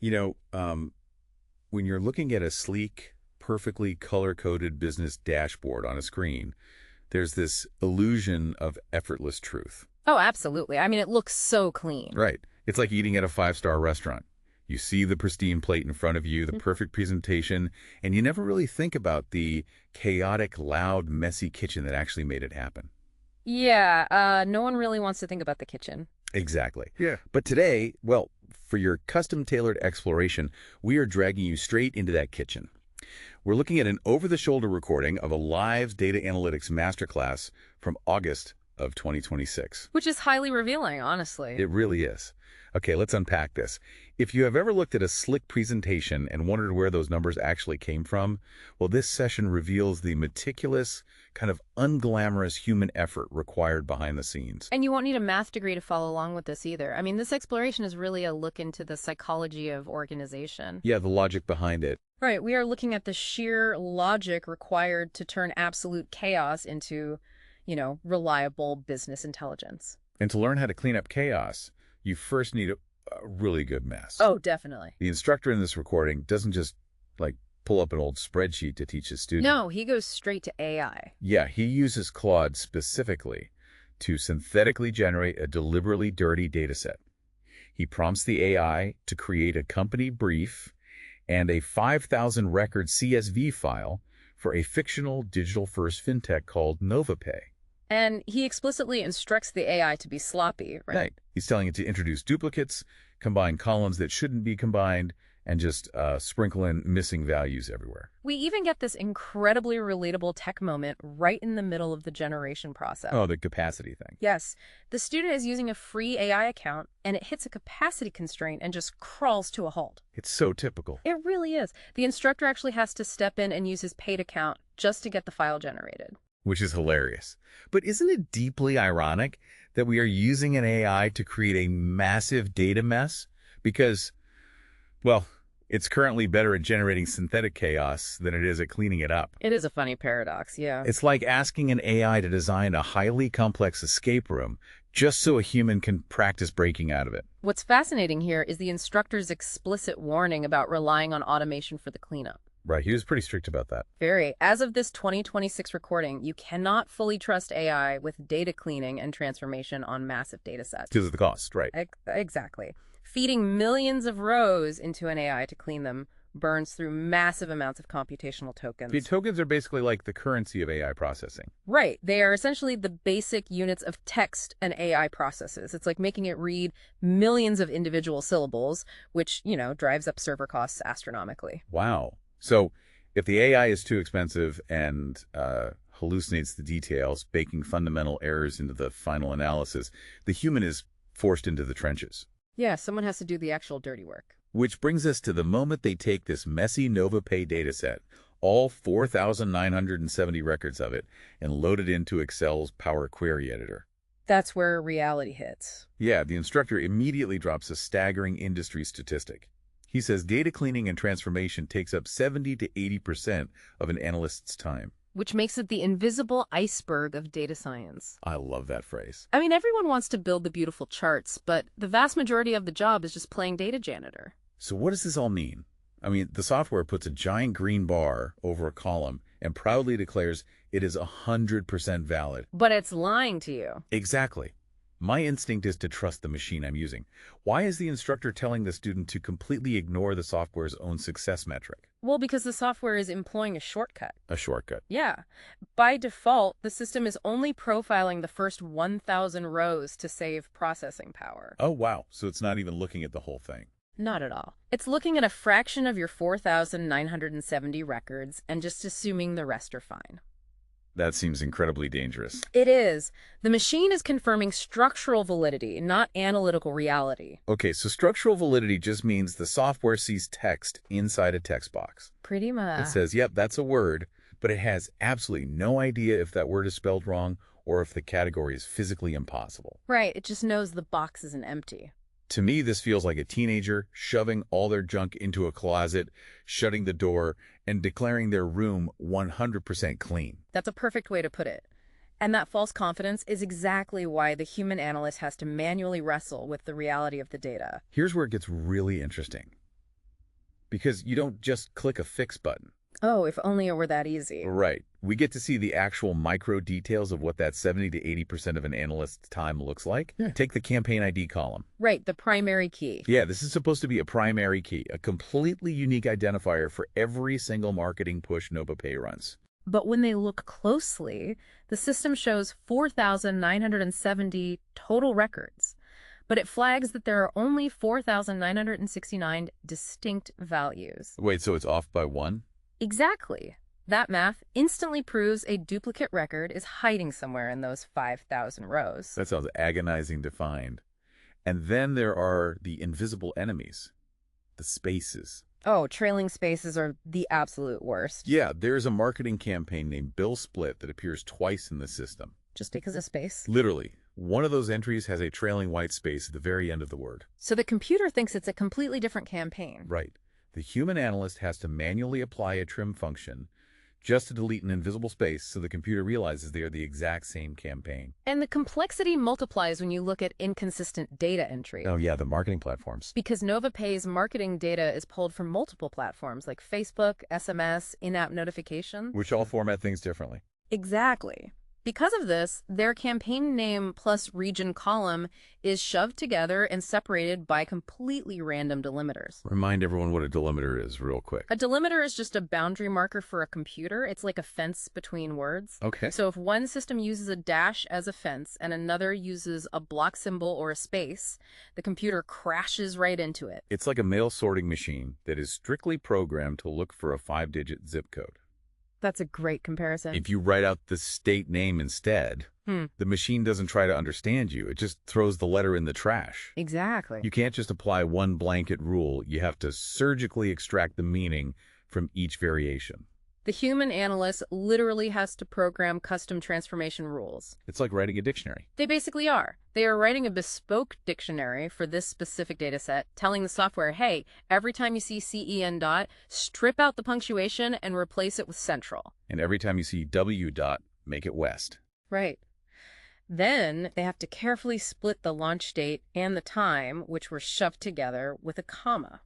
You know, when you're looking at a sleek, perfectly color-coded business dashboard on a screen, there's this illusion of effortless truth. Oh, absolutely. I mean, it looks so clean. Right. It's like eating at a five-star restaurant. You see the pristine plate in front of you, the perfect presentation, and you never really think about the chaotic, loud, messy kitchen that actually made it happen. Yeah, no one really wants to think about the kitchen. Exactly. Yeah. But today, well, for your custom-tailored exploration, we are dragging you straight into that kitchen. We're looking at an over-the-shoulder recording of a live data analytics masterclass from August of 2026. Which is highly revealing, honestly. It really is. Okay, let's unpack this. If you have ever looked at a slick presentation and wondered where those numbers actually came from, well, this session reveals the meticulous, kind of unglamorous human effort required behind the scenes. And you won't need a math degree to follow along with this either. I mean, this exploration is really a look into the psychology of organization. Yeah, the logic behind it. Right, we are looking at the sheer logic required to turn absolute chaos into, reliable business intelligence. And to learn how to clean up chaos, you first need a really good mess. Oh, definitely. The instructor in this recording doesn't just, like, pull up an old spreadsheet to teach his student. No, he goes straight to AI. Yeah, he uses Claude specifically to synthetically generate a deliberately dirty data set. He prompts the AI to create a company brief and a 5,000 record CSV file for a fictional digital-first fintech called NovaPay. And he explicitly instructs the AI to be sloppy, right? Right. He's telling it to introduce duplicates, combine columns that shouldn't be combined, and just sprinkle in missing values everywhere. We even get this incredibly relatable tech moment right in the middle of the generation process. Oh, the capacity thing. Yes, the student is using a free AI account, and it hits a capacity constraint and just crawls to a halt. It's so typical. It really is. The instructor actually has to step in and use his paid account just to get the file generated. Which is hilarious. But isn't it deeply ironic that we are using an AI to create a massive data mess? Because, well, it's currently better at generating synthetic chaos than it is at cleaning it up. It is a funny paradox, yeah. It's like asking an AI to design a highly complex escape room just so a human can practice breaking out of it. What's fascinating here is the instructor's explicit warning about relying on automation for the cleanup. Right, he was pretty strict about that. Very. As of this 2026 recording, you cannot fully trust AI with data cleaning and transformation on massive data sets. Because of the cost, right. Exactly. Feeding millions of rows into an AI to clean them burns through massive amounts of computational tokens. The tokens are basically like the currency of AI processing. Right. They are essentially the basic units of text an AI processes. It's like making it read millions of individual syllables, which, drives up server costs astronomically. Wow. So if the AI is too expensive and hallucinates the details, baking fundamental errors into the final analysis, the human is forced into the trenches. Yeah, someone has to do the actual dirty work. Which brings us to the moment they take this messy NovaPay dataset, all 4,970 records of it, and load it into Excel's Power Query Editor. That's where reality hits. Yeah, the instructor immediately drops a staggering industry statistic. He says data cleaning and transformation takes up 70 to 80% of an analyst's time. Which makes it the invisible iceberg of data science. I love that phrase. I mean, everyone wants to build the beautiful charts, but the vast majority of the job is just playing data janitor. So what does this all mean? I mean, the software puts a giant green bar over a column and proudly declares it is 100% valid. But it's lying to you. Exactly. My instinct is to trust the machine I'm using. Why is the instructor telling the student to completely ignore the software's own success metric? Well, because the software is employing a shortcut. A shortcut. Yeah. By default, the system is only profiling the first 1,000 rows to save processing power. Oh, wow. So it's not even looking at the whole thing. Not at all. It's looking at a fraction of your 4,970 records and just assuming the rest are fine. That seems incredibly dangerous. It is. The machine is confirming structural validity, not analytical reality. Okay, so structural validity just means the software sees text inside a text box. Pretty much. It says, yep, that's a word, but it has absolutely no idea if that word is spelled wrong or if the category is physically impossible. Right, it just knows the box isn't empty. To me, this feels like a teenager shoving all their junk into a closet, shutting the door, and declaring their room 100% clean. That's a perfect way to put it. And that false confidence is exactly why the human analyst has to manually wrestle with the reality of the data. Here's where it gets really interesting. because you don't just click a fix button. Oh, if only it were that easy. Right. We get to see the actual micro details of what that 70 to 80% of an analyst's time looks like. Yeah. Take the campaign ID column. Right, the primary key. Yeah, this is supposed to be a primary key, a completely unique identifier for every single marketing push NovaPay runs. But when they look closely, the system shows 4,970 total records. But it flags that there are only 4,969 distinct values. Wait, so it's off by one? Exactly. That math instantly proves a duplicate record is hiding somewhere in those 5,000 rows. That sounds agonizing to find. And then there are the invisible enemies, the spaces. Oh, trailing spaces are the absolute worst. Yeah, there's a marketing campaign named Bill Split that appears twice in the system. Just because of space? Literally. One of those entries has a trailing white space at the very end of the word. So the computer thinks it's a completely different campaign. Right. The human analyst has to manually apply a trim function just to delete an invisible space so the computer realizes they are the exact same campaign. And the complexity multiplies when you look at inconsistent data entry. Oh yeah, the marketing platforms. Because NovaPay's marketing data is pulled from multiple platforms like Facebook, SMS, in-app notifications. Which all format things differently. Exactly. Because of this, their campaign name plus region column is shoved together and separated by completely random delimiters. Remind everyone what a delimiter is real quick. A delimiter is just a boundary marker for a computer. It's like a fence between words. Okay. So if one system uses a dash as a fence and another uses a block symbol or a space, the computer crashes right into it. It's like a mail sorting machine that is strictly programmed to look for a 5-digit zip code. That's a great comparison. If you write out the state name instead, the machine doesn't try to understand you. It just throws the letter in the trash. Exactly. You can't just apply one blanket rule. You have to surgically extract the meaning from each variation. The human analyst literally has to program custom transformation rules. It's like writing a dictionary. They basically are. They are writing a bespoke dictionary for this specific data set, telling the software, hey, every time you see CEN dot, strip out the punctuation and replace it with central. And every time you see W dot, make it west. Right. Then they have to carefully split the launch date and the time, which were shoved together with a comma.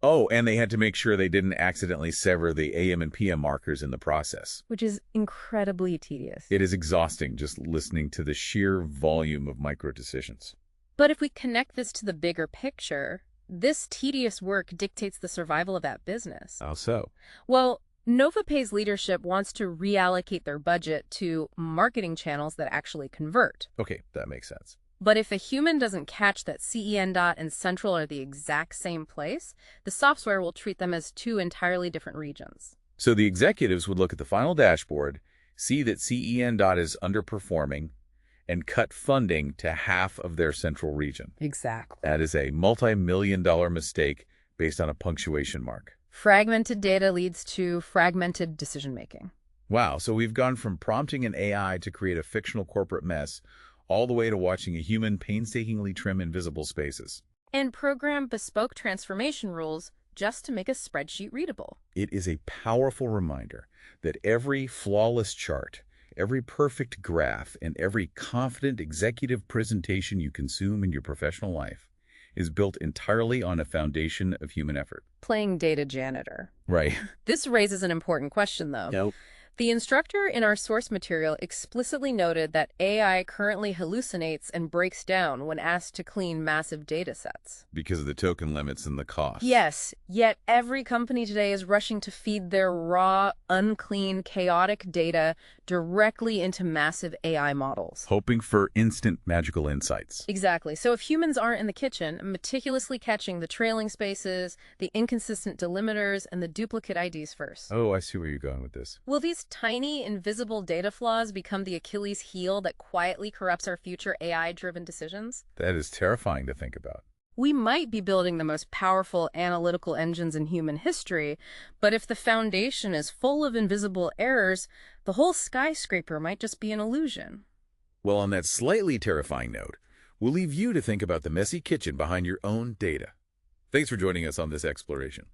Oh, and they had to make sure they didn't accidentally sever the AM and PM markers in the process. Which is incredibly tedious. It is exhausting just listening to the sheer volume of micro decisions. But if we connect this to the bigger picture, this tedious work dictates the survival of that business. How so? Well, NovaPay's leadership wants to reallocate their budget to marketing channels that actually convert. Okay, that makes sense. But if a human doesn't catch that CEN dot and central are the exact same place, the software will treat them as two entirely different regions. So the executives would look at the final dashboard, see that CEN dot is underperforming, and cut funding to half of their central region. Exactly. That is a multi-million-dollar mistake based on a punctuation mark. Fragmented data leads to fragmented decision-making. Wow, so we've gone from prompting an AI to create a fictional corporate mess all the way to watching a human painstakingly trim invisible spaces. And program bespoke transformation rules just to make a spreadsheet readable. It is a powerful reminder that every flawless chart, every perfect graph, and every confident executive presentation you consume in your professional life is built entirely on a foundation of human effort. Playing data janitor. Right. This raises an important question, though. Nope. The instructor in our source material explicitly noted that AI currently hallucinates and breaks down when asked to clean massive data sets. Because of the token limits and the cost. Yes, yet every company today is rushing to feed their raw, unclean, chaotic data directly into massive AI models. Hoping for instant magical insights. Exactly. So if humans aren't in the kitchen, meticulously catching the trailing spaces, the inconsistent delimiters, and the duplicate IDs first. Oh, I see where you're going with this. Will these tiny, invisible data flaws become the Achilles heel that quietly corrupts our future AI-driven decisions? That is terrifying to think about. We might be building the most powerful analytical engines in human history, but if the foundation is full of invisible errors, the whole skyscraper might just be an illusion. Well, on that slightly terrifying note, we'll leave you to think about the messy kitchen behind your own data. Thanks for joining us on this exploration.